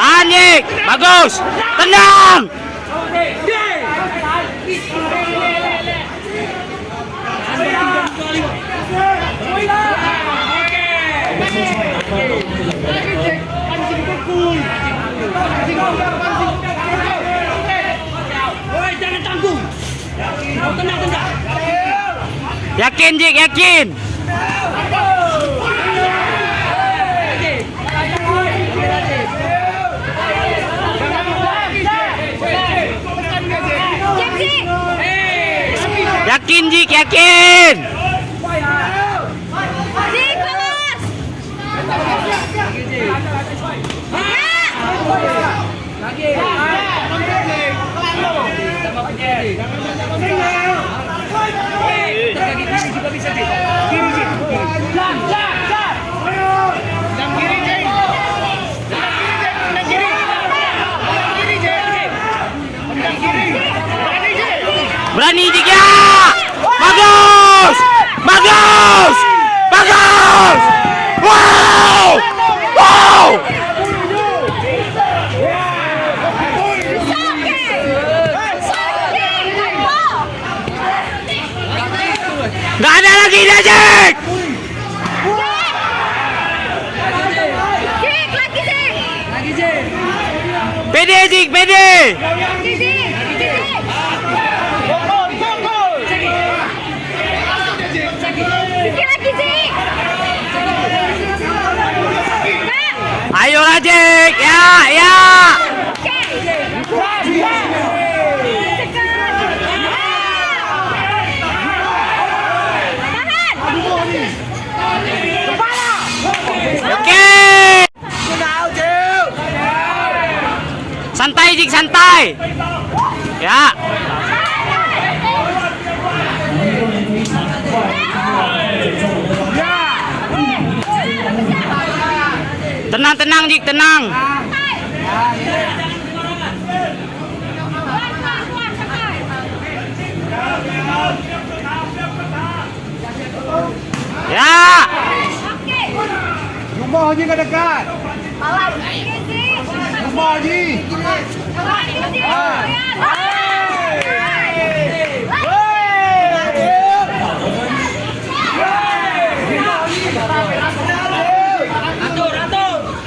Anjing, bagus, tenang. Jangan tanggung. Tenang. Yakin, Jik, yakin. Yakin, Jik, yakin. Jik, bagus. Berani, Jik, ya. Bagus. Bagus. Bagus. Wow. Wow. Nggak ada lagi dia, Jik. Jik, lagi Jik. Pede, Jik, pede. Lagi Jik. Lagi Jik. Ayolah, Jik. Ya. Oke. Santai, Jik, santai. Ya. Tenang, Jik, tenang. Ya. Rumah Haji kat dekat. Rumah Haji.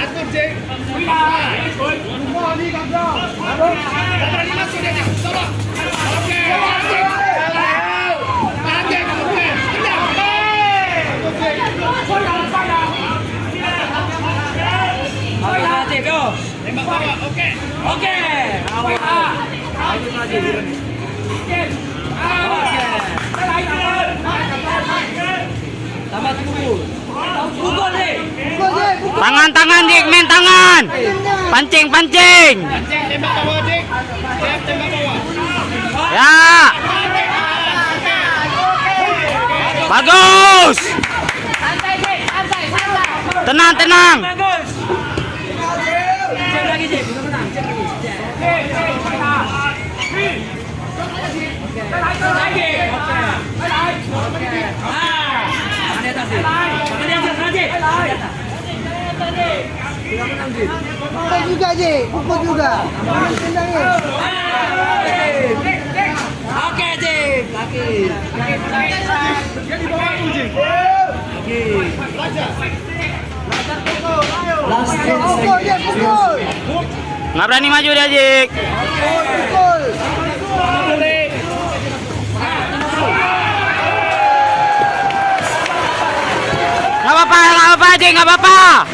Atur, Jik. Rumah Haji kat dekat. Berani masuk dia. Tolong. Oke. Tembak bawah, oke. Tambah pukul. Pukul nih. Tangan, Jik, main tangan. Pancing. Tembak bawah, Jik. Siap, tembak bawah. Ya. Bagus. Tenang. Bagus. Cek lagi, Jik. Menang. Cek lagi. Lagi. Oke. Ada atas, Jik. Ada atas, Jik. Pukul juga, Ji. Pukul juga. Tendangin. Oke, Jik. Lagi. Jadi bawa tu, Ji. Pukul, Ji. Pukul. Nggak berani maju dia, Jik. Pukul. Nggak apa-apa, Jik, nggak apa-apa.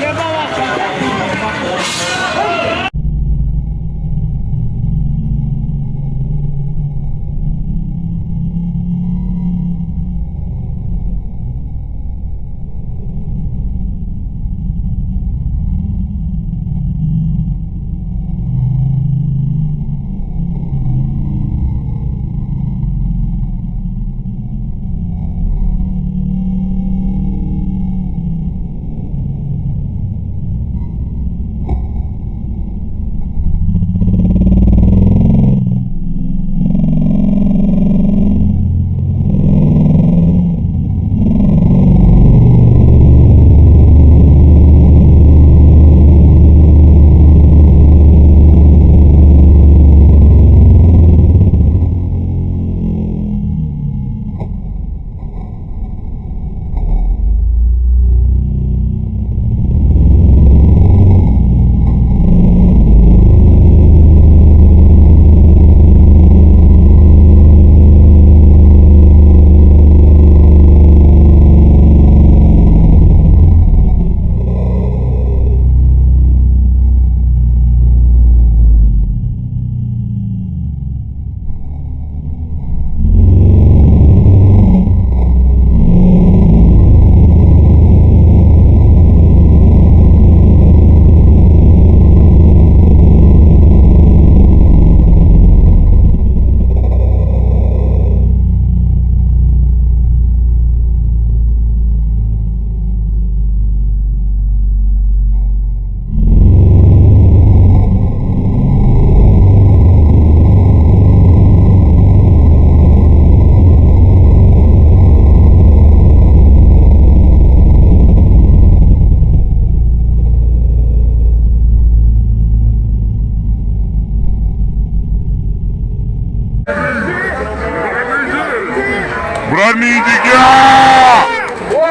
Berani Jika.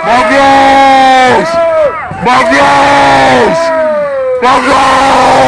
Bagus. Bagus. Bagus.